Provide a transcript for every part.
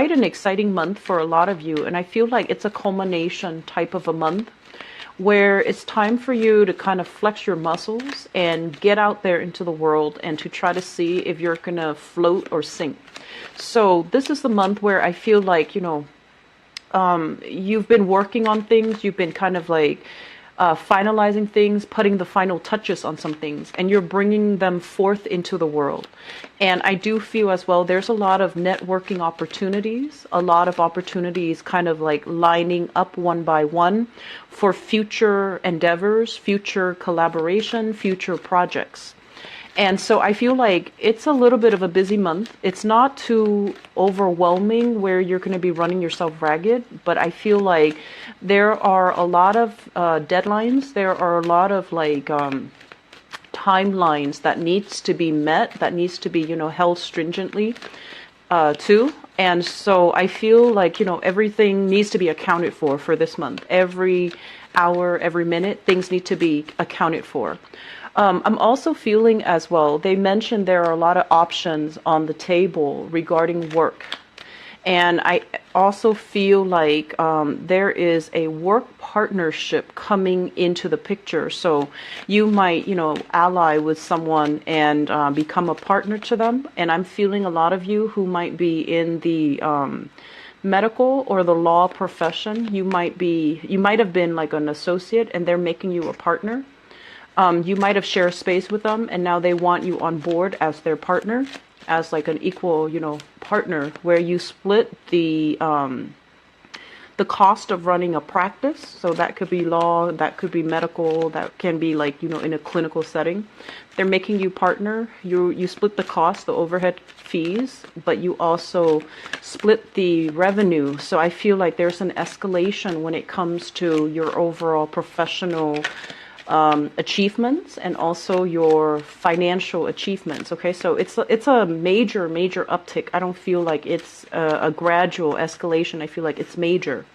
quite an exciting month for a lot of you, and I feel like it's a culmination type of a month where it's time for you to kind of flex your muscles and get out there into the world and to try to see if you're gonna float or sink. So this is the month where I feel like, you've been working on things, you've been kind of like finalizing things, putting the final touches on some things, and you're bringing them forth into the world. And I do feel as well, there's a lot of networking opportunities, a lot of opportunities kind of like lining up one by one for future endeavors, future collaboration, future projects. And so I feel like it's a little bit of a busy month. It's not too overwhelming where you're going to be running yourself ragged, but I feel like there are a lot of deadlines. There are a lot of like timelines that needs to be met, that needs to be, held stringently too. And so I feel like, everything needs to be accounted for this month. Every hour, every minute, things need to be accounted for. I'm also feeling as well, they mentioned there are a lot of options on the table regarding work. And I also feel like there is a work partnership coming into the picture. So you might, ally with someone and become a partner to them. And I'm feeling a lot of you who might be in the medical or the law profession. You might have been like an associate and they're making you a partner. You might have shared space with them and now they want you on board as their partner, as like an equal, partner, where you split the cost of running a practice. So that could be law, that could be medical, that can be like, in a clinical setting. They're making you partner. You split the cost, the overhead fees, but you also split the revenue. So I feel like there's an escalation when it comes to your overall professional achievements and also your financial achievements. Okay, so it's a major uptick. I don't feel like it's a gradual escalation. I feel like it's major.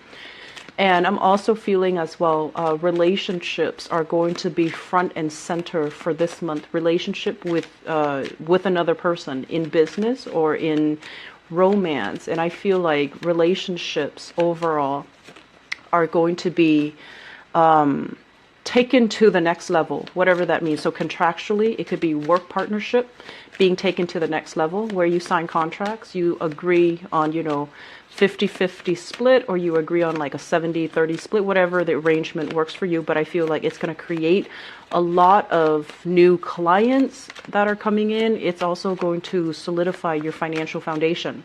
And I'm also feeling as well, relationships are going to be front and center for this month. Relationship with another person in business or in romance. And I feel like relationships overall are going to be taken to the next level, whatever that means. So contractually, it could be work partnership being taken to the next level where you sign contracts, you agree on, 50-50 split, or you agree on like a 70-30 split, whatever the arrangement works for you. But I feel like it's going to create a lot of new clients that are coming in. It's also going to solidify your financial foundation.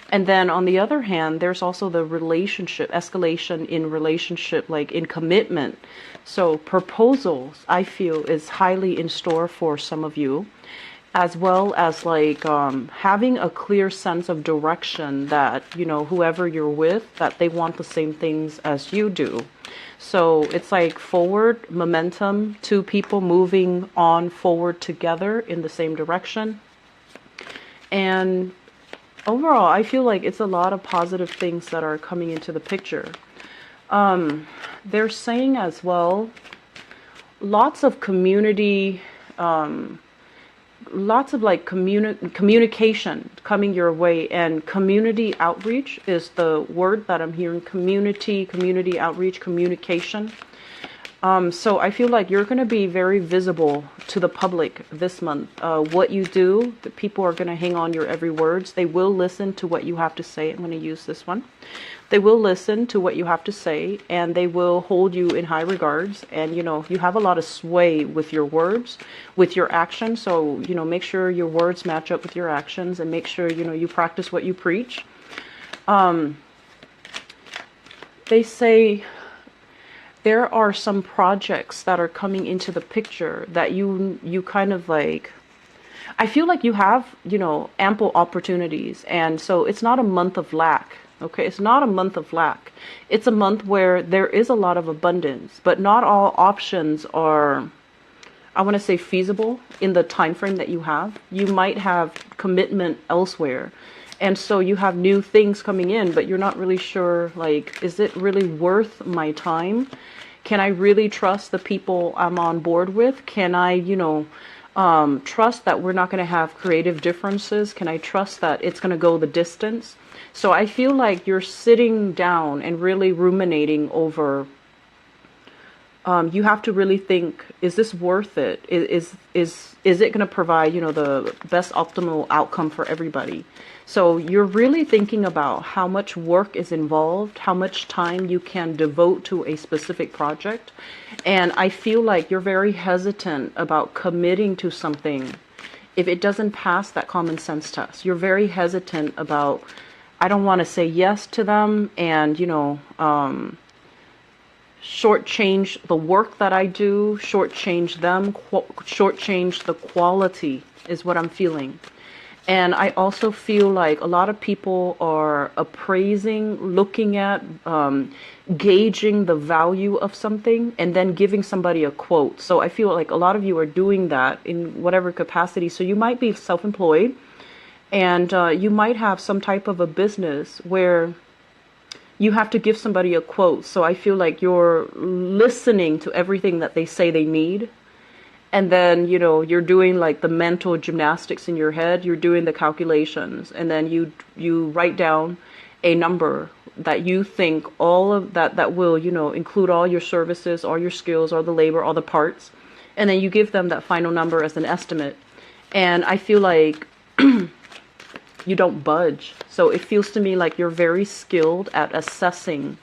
And then on the other hand, there's also the relationship, escalation in relationship, like in commitment. So proposals, I feel, is highly in store for some of you, as well as like having a clear sense of direction that, whoever you're with, that they want the same things as you do. So it's like forward momentum, two people moving on forward together in the same direction. And overall, I feel like it's a lot of positive things that are coming into the picture. They're saying as well, lots of community, lots of like communication coming your way, and community outreach is the word that I'm hearing. Community outreach, communication. So I feel like you're going to be very visible to the public this month. What you do, the people are going to hang on your every words. They will listen to what you have to say. I'm going to use this one. They will listen to what you have to say, and they will hold you in high regards. And, you have a lot of sway with your words, with your actions. So, make sure your words match up with your actions, and make sure, you practice what you preach. They say there are some projects that are coming into the picture that you kind of like, I feel like you have, ample opportunities. And so it's not a month of lack. Okay, it's not a month of lack. It's a month where there is a lot of abundance, but not all options are, I want to say, feasible in the time frame that you have. You might have commitment elsewhere. And so you have new things coming in, but you're not really sure, like, is it really worth my time? Can I really trust the people I'm on board with? Can I, trust that we're not going to have creative differences? Can I trust that it's going to go the distance? So I feel like you're sitting down and really ruminating over, you have to really think, is this worth it? Is it going to provide, the best optimal outcome for everybody? So you're really thinking about how much work is involved, how much time you can devote to a specific project. And I feel like you're very hesitant about committing to something if it doesn't pass that common sense test. You're very hesitant about, I don't want to say yes to them and, shortchange the work that I do, shortchange them, shortchange the quality is what I'm feeling. And I also feel like a lot of people are appraising, looking at, gauging the value of something and then giving somebody a quote. So I feel like a lot of you are doing that in whatever capacity. So you might be self-employed and you might have some type of a business where you have to give somebody a quote. So I feel like you're listening to everything that they say they need. And then, you're doing like the mental gymnastics in your head. You're doing the calculations. And then you write down a number that you think all of that will, include all your services, all your skills, all the labor, all the parts. And then you give them that final number as an estimate. And I feel like you don't budge. So it feels to me like you're very skilled at assessing,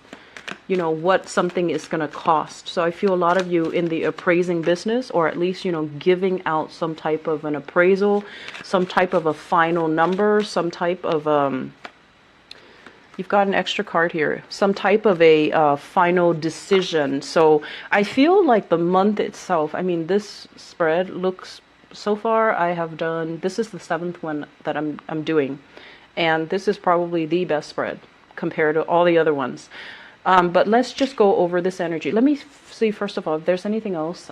what something is going to cost. So I feel a lot of you in the appraising business, or at least, giving out some type of an appraisal, some type of a final number, some type of, you've got an extra card here, some type of a final decision. So I feel like the month itself, I mean, this spread looks, so far I have done, this is the 7th one that I'm doing. And this is probably the best spread compared to all the other ones. But let's just go over this energy. Let me see, first of all, if there's anything else.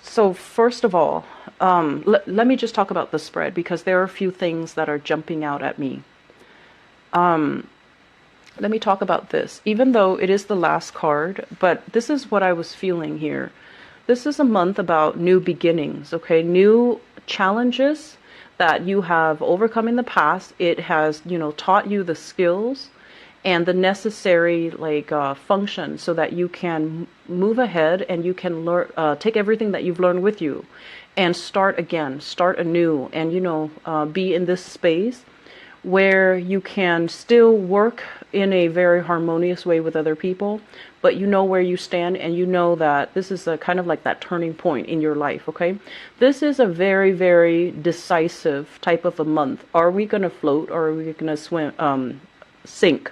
So first of all, let me just talk about the spread, because there are a few things that are jumping out at me. Let me talk about this, even though it is the last card, but this is what I was feeling here. This is a month about new beginnings, okay? New challenges that you have overcome in the past. It has, taught you the skills and the necessary function so that you can move ahead and you can learn, take everything that you've learned with you and start again, start anew, and be in this space where you can still work in a very harmonious way with other people, but you know where you stand, and you know that this is a kind of like that turning point in your life, okay? This is a very, very decisive type of a month. Are we going to float, or are we going to swim, sink?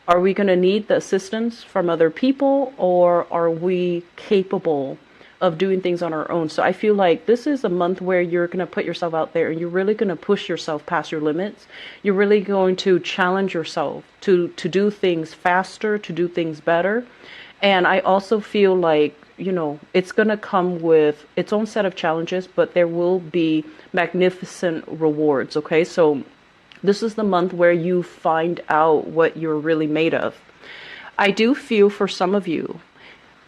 Are we going to need the assistance from other people, or are we capable of doing things on our own? So I feel like this is a month where you're going to put yourself out there and you're really going to push yourself past your limits. You're really going to challenge yourself to do things faster, to do things better. And I also feel like, it's going to come with its own set of challenges, but there will be magnificent rewards. Okay. So this is the month where you find out what you're really made of. I do feel for some of you,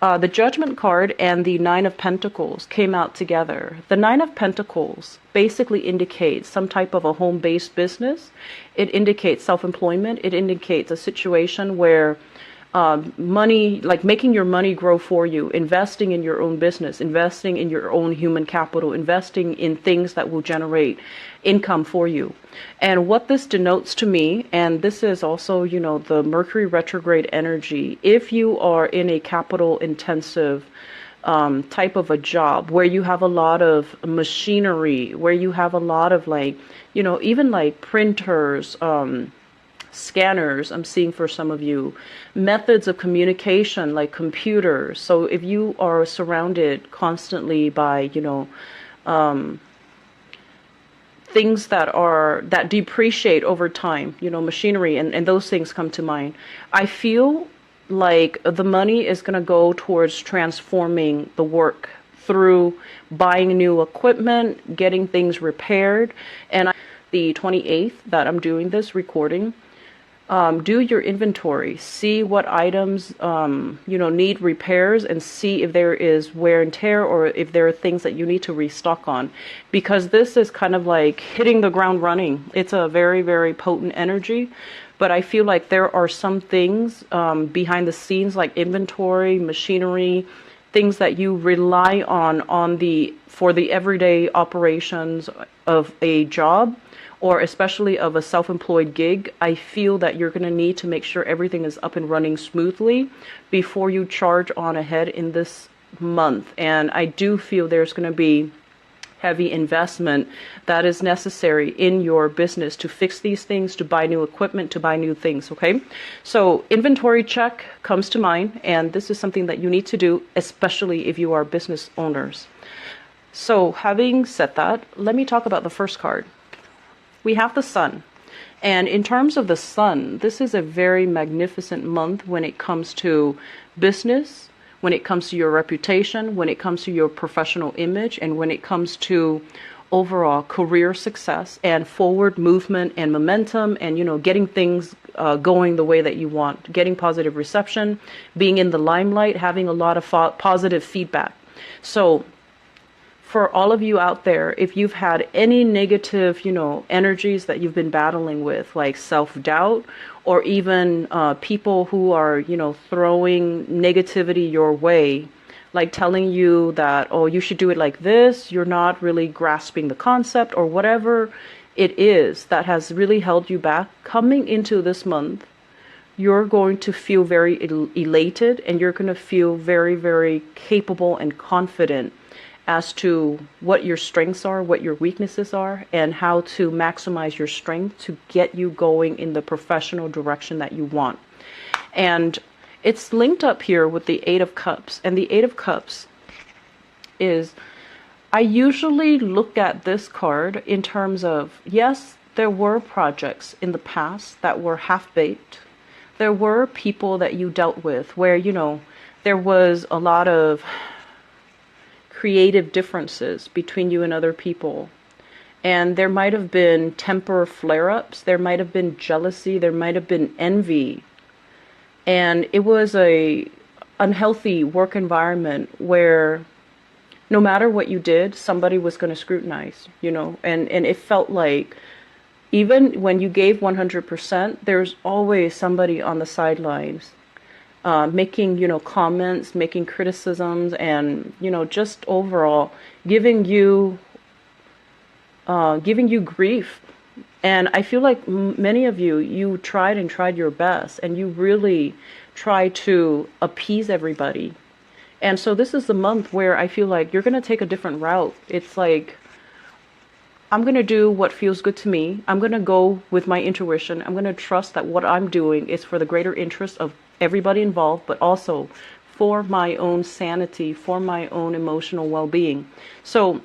the Judgment card and the Nine of Pentacles came out together. The Nine of Pentacles basically indicates some type of a home-based business. It indicates self-employment. It indicates a situation where money, like making your money grow for you, investing in your own business, investing in your own human capital, investing in things that will generate income for you. And what this denotes to me, and this is also, the Mercury retrograde energy, if you are in a capital intensive type of a job where you have a lot of machinery, where you have a lot of even like printers, scanners, I'm seeing for some of you, methods of communication like computers. So if you are surrounded constantly by, things that depreciate over time, machinery and those things come to mind. I feel like the money is going to go towards transforming the work through buying new equipment, getting things repaired. And the 28th that I'm doing this recording, Do your inventory, see what items, need repairs, and see if there is wear and tear or if there are things that you need to restock on. Because this is kind of like hitting the ground running. It's a very, very potent energy. But I feel like there are some things behind the scenes, like inventory, machinery, things that you rely on for the everyday operations of a job, or especially of a self-employed gig. I feel that you're going to need to make sure everything is up and running smoothly before you charge on ahead in this month. And I do feel there's going to be heavy investment that is necessary in your business to fix these things, to buy new equipment, to buy new things, okay? So inventory check comes to mind, and this is something that you need to do, especially if you are business owners. So having said that, let me talk about the first card. We have the Sun. And in terms of the Sun, this is a very magnificent month when it comes to business, when it comes to your reputation, when it comes to your professional image, and when it comes to overall career success and forward movement and momentum and, getting things going the way that you want, getting positive reception, being in the limelight, having a lot of positive feedback. So for all of you out there, if you've had any negative, energies that you've been battling with, like self-doubt, or even people who are, throwing negativity your way, like telling you that, oh, you should do it like this, you're not really grasping the concept, or whatever it is that has really held you back, coming into this month, you're going to feel very elated, and you're going to feel very, very capable and confident as to what your strengths are, what your weaknesses are, and how to maximize your strength to get you going in the professional direction that you want. And it's linked up here with the Eight of Cups. And the Eight of Cups is, I usually look at this card in terms of, yes, there were projects in the past that were half-baked. There were people that you dealt with where, there was a lot of creative differences between you and other people. And there might have been temper flare-ups, there might have been jealousy, there might have been envy. And it was a unhealthy work environment where no matter what you did, somebody was going to scrutinize, and it felt like even when you gave 100%, there's always somebody on the sidelines making, comments, making criticisms, and, just overall giving you grief. And I feel like many of you tried your best, and you really tried to appease everybody. And so this is the month where I feel like you're going to take a different route. It's like, I'm going to do what feels good to me. I'm going to go with my intuition. I'm going to trust that what I'm doing is for the greater interest of everybody involved, but also for my own sanity, for my own emotional well-being. So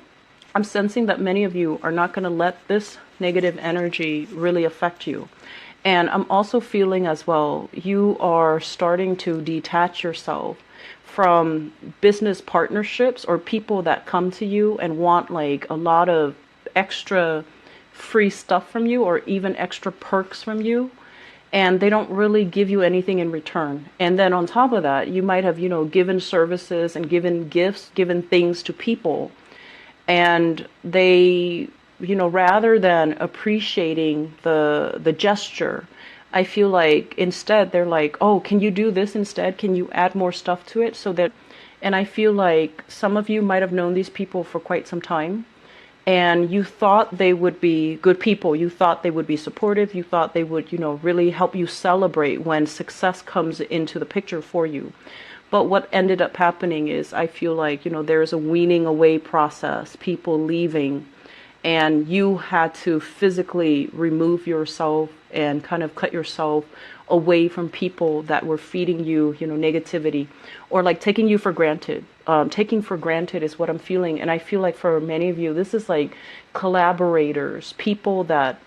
I'm sensing that many of you are not going to let this negative energy really affect you. And I'm also feeling as well, you are starting to detach yourself from business partnerships or people that come to you and want like a lot of extra free stuff from you or even extra perks from you, and they don't really give you anything in return. And then on top of that, you might have, given services and given gifts, given things to people, and they, rather than appreciating the gesture, I feel like instead they're like, oh, can you do this instead? Can you add more stuff to it? And I feel like some of you might have known these people for quite some time, and you thought they would be good people. You thought they would be supportive. You thought they would, really help you celebrate when success comes into the picture for you. But what ended up happening is I feel like, there's a weaning away process, people leaving, and you had to physically remove yourself and kind of cut yourself away from people that were feeding you, negativity, or like taking you for granted. Taking for granted is what I'm feeling. And I feel like for many of you, this is like collaborators, people that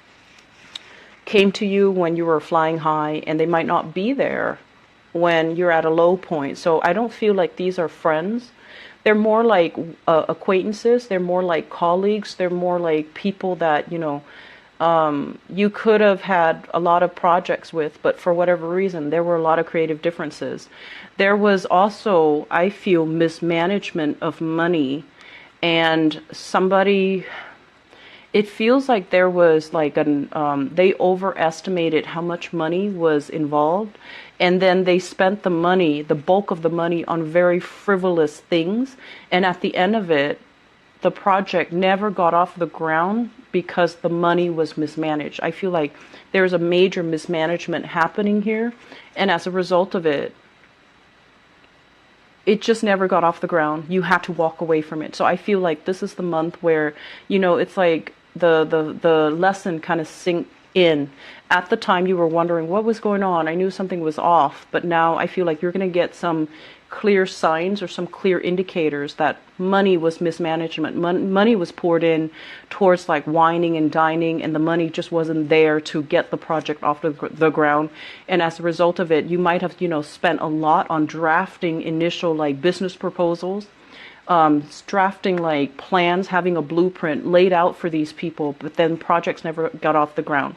came to you when you were flying high, and they might not be there when you're at a low point. So I don't feel like these are friends. They're more like acquaintances. They're more like colleagues. They're more like people that, you could have had a lot of projects with, but for whatever reason, there were a lot of creative differences. There was also, I feel, mismanagement of money, and somebody, it feels like there was like they overestimated how much money was involved, and then they spent the money, the bulk of the money, on very frivolous things, and at the end of it, the project never got off the ground because the money was mismanaged. I feel like there's a major mismanagement happening here, and as a result of it, it just never got off the ground. You had to walk away from it. So I feel like this is the month where, it's like the lesson kind of sink in. At the time you were wondering what was going on. I knew something was off, but now I feel like you're going to get some clear signs or some clear indicators that money was mismanagement. Money was poured in towards like wining and dining, and the money just wasn't there to get the project off the ground. And as a result of it, you might have, spent a lot on drafting initial like business proposals, drafting like plans, having a blueprint laid out for these people, but then projects never got off the ground.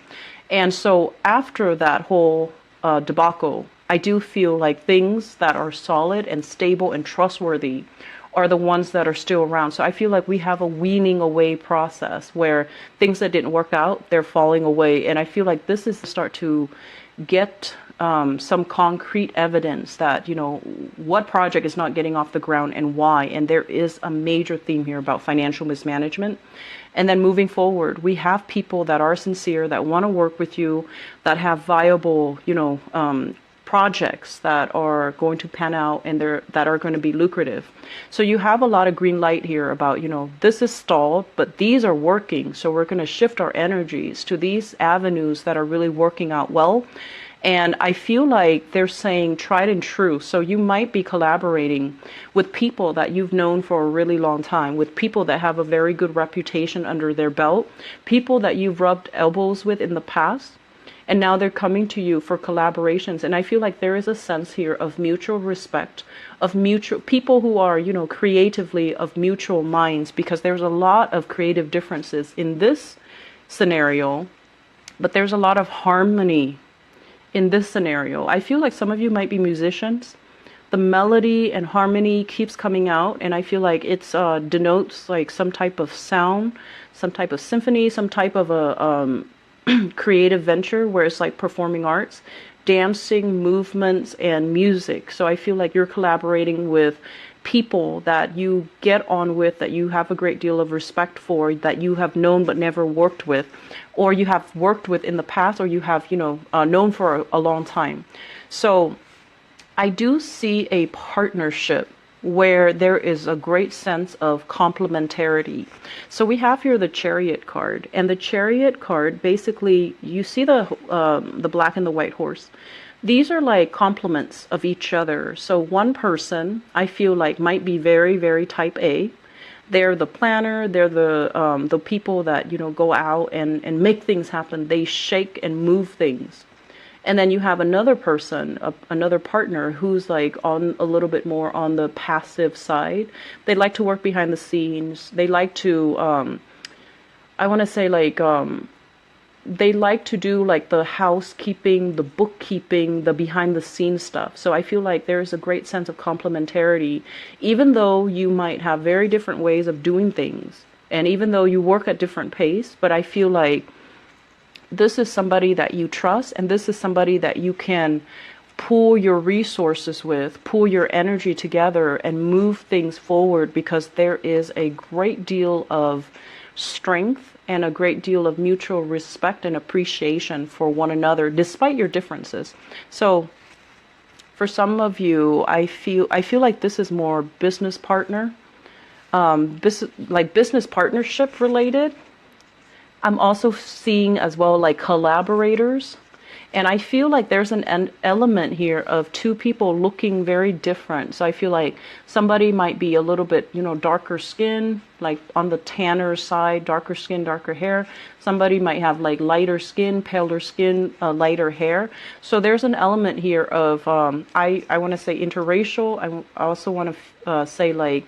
And so after that whole debacle, I do feel like things that are solid and stable and trustworthy are the ones that are still around. So I feel like we have a weaning away process where things that didn't work out, they're falling away. And I feel like this is to start to get some concrete evidence that, what project is not getting off the ground and why. And there is a major theme here about financial mismanagement. And then moving forward, we have people that are sincere, that want to work with you, that have viable, projects that are going to pan out and that are going to be lucrative. So you have a lot of green light here about, this is stalled, but these are working. So we're going to shift our energies to these avenues that are really working out well. And I feel like they're saying tried and true. So you might be collaborating with people that you've known for a really long time, with people that have a very good reputation under their belt, people that you've rubbed elbows with in the past. And now they're coming to you for collaborations. And I feel like there is a sense here of mutual respect, of mutual people who are, creatively of mutual minds, because there's a lot of creative differences in this scenario, but there's a lot of harmony in this scenario. I feel like some of you might be musicians. The melody and harmony keeps coming out, and I feel like it's denotes like some type of sound, some type of symphony, some type of a creative venture where it's like performing arts, dancing, movements, and music. So I feel like you're collaborating with people that you get on with, that you have a great deal of respect for, that you have known but never worked with, or you have worked with in the past, or you have, known for a long time. So I do see a partnership where there is a great sense of complementarity. So we have here the Chariot card, and the Chariot card, basically, you see the black and the white horse. These are like complements of each other. So one person, I feel like, might be very, very type A. They're the planner. They're the people that, go out and make things happen. They shake and move things. And then you have another person, another partner who's like on a little bit more on the passive side. They like to work behind the scenes. They like to, I want to say like, they like to do like the housekeeping, the bookkeeping, the behind the scenes stuff. So I feel like there's a great sense of complementarity, even though you might have very different ways of doing things. And even though you work at different pace, but I feel like this is somebody that you trust, and this is somebody that you can pool your resources with, pool your energy together and move things forward, because there is a great deal of strength and a great deal of mutual respect and appreciation for one another, despite your differences. So for some of you, I feel like this is more business partner, business partnership related. I'm also seeing as well like collaborators. And I feel like there's an element here of two people looking very different. So I feel like somebody might be a little bit, darker skin, like on the tanner side, darker skin, darker hair. Somebody might have like lighter skin, paler skin, lighter hair. So there's an element here of, I want to say interracial. I also want to say like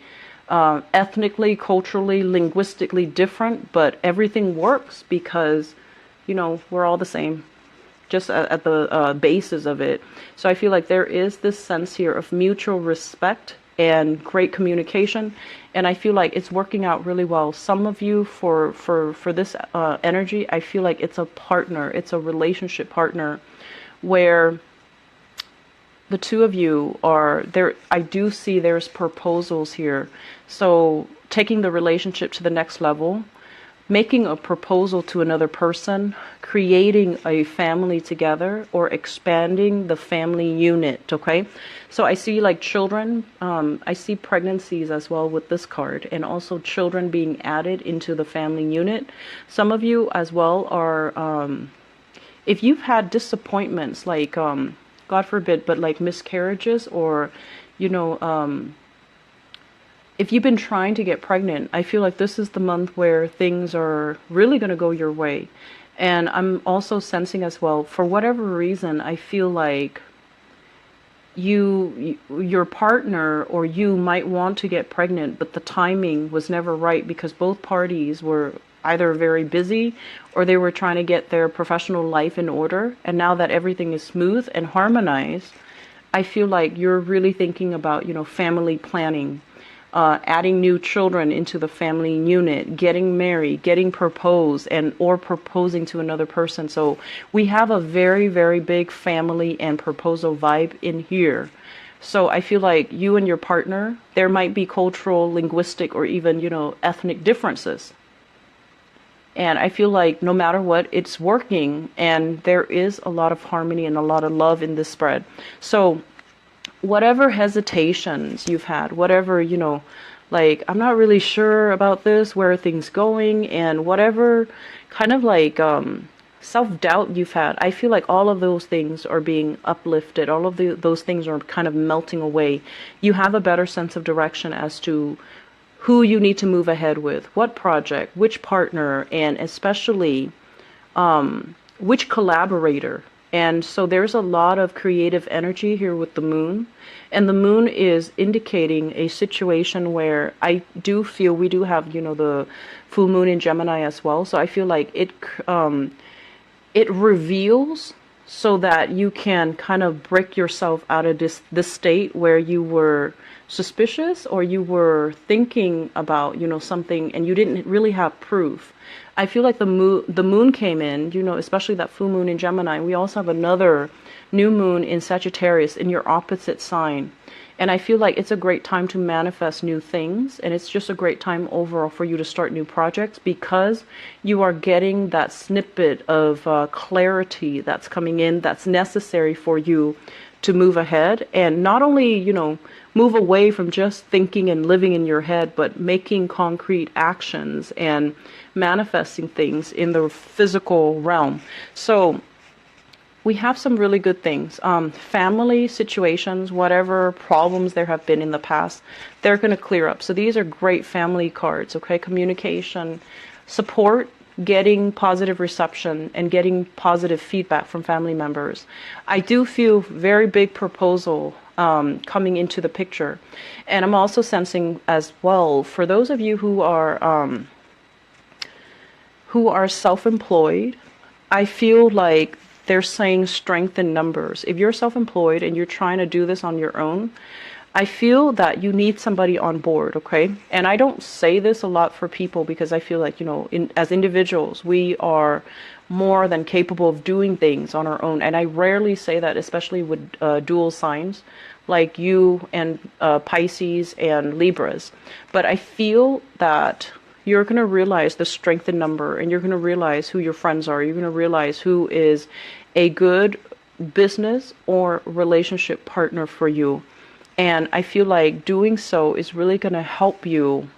ethnically, culturally, linguistically different, but everything works because we're all the same, just at the basis of it. So I feel like there is this sense here of mutual respect and great communication, and I feel like it's working out really well. Some of you, for this energy, I feel like it's a partner, it's a relationship partner, where the two of you are there. I do see there's proposals here. So taking the relationship to the next level, making a proposal to another person, creating a family together, or expanding the family unit, okay? So I see like children, I see pregnancies as well with this card, and also children being added into the family unit. Some of you as well are, if you've had disappointments, like, God forbid, but like miscarriages, or, if you've been trying to get pregnant, I feel like this is the month where things are really going to go your way. And I'm also sensing as well, for whatever reason, I feel like your partner or you might want to get pregnant, but the timing was never right because both parties were either very busy or they were trying to get their professional life in order. And now that everything is smooth and harmonized, I feel like you're really thinking about, family planning. Adding new children into the family unit, getting married, getting proposed, or proposing to another person. So we have a very, very big family and proposal vibe in here. So I feel like you and your partner, there might be cultural, linguistic, or even, ethnic differences. And I feel like no matter what, it's working, and there is a lot of harmony and a lot of love in this spread. So whatever hesitations you've had, whatever, like, I'm not really sure about this, where are things going, and whatever kind of like self-doubt you've had, I feel like all of those things are being uplifted. All of those things are kind of melting away. You have a better sense of direction as to who you need to move ahead with, what project, which partner, and especially which collaborator. And so there's a lot of creative energy here with the moon. And the moon is indicating a situation where I do feel we do have, the full moon in Gemini as well. So I feel like it reveals so that you can kind of break yourself out of this state where you were suspicious or you were thinking about, something and you didn't really have proof. I feel like the moon came in, especially that full moon in Gemini. We also have another new moon in Sagittarius in your opposite sign. And I feel like it's a great time to manifest new things. And it's just a great time overall for you to start new projects because you are getting that snippet of clarity that's coming in that's necessary for you to move ahead. And not only, move away from just thinking and living in your head, but making concrete actions and manifesting things in the physical realm. So we have some really good things. Family situations, whatever problems there have been in the past, they're going to clear up. So these are great family cards, okay? Communication, support, getting positive reception, and getting positive feedback from family members. I do feel very big proposal coming into the picture. And I'm also sensing as well, for those of you who are self-employed, I feel like they're saying strength in numbers. If you're self-employed and you're trying to do this on your own, I feel that you need somebody on board, okay? And I don't say this a lot for people because I feel like, as individuals, we are more than capable of doing things on our own. And I rarely say that, especially with dual signs like you and Pisces and Libras. But I feel that you're going to realize the strength in number, and you're going to realize who your friends are. You're going to realize who is a good business or relationship partner for you. And I feel like doing so is really going to help you.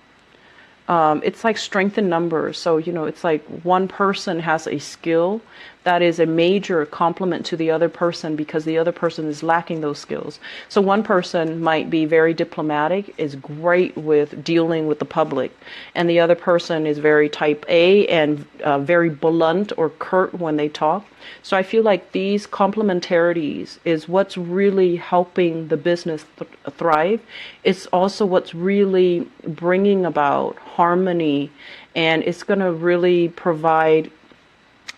It's like strength in numbers. So, it's like one person has a skill that is a major complement to the other person because the other person is lacking those skills. So one person might be very diplomatic, is great with dealing with the public, and the other person is very type A and very blunt or curt when they talk. So I feel like these complementarities is what's really helping the business thrive. It's also what's really bringing about harmony, and it's going to really provide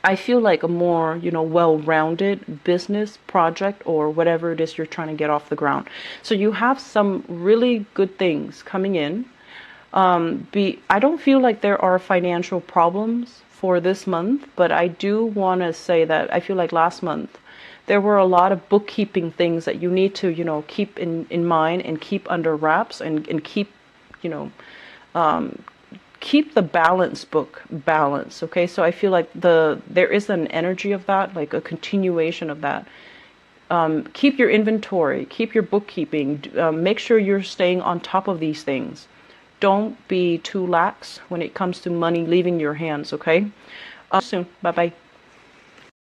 I feel like a more, well-rounded business project or whatever it is you're trying to get off the ground. So you have some really good things coming in. I don't feel like there are financial problems for this month, but I do want to say that I feel like last month there were a lot of bookkeeping things that you need to, keep in mind and keep under wraps and keep, you know, keep the balance book balance. Okay, so I feel like there is an energy of that, like a continuation of that. Keep your inventory, keep your bookkeeping, make sure you're staying on top of these things. Don't be too lax when it comes to money leaving your hands. Okay, soon. Bye bye.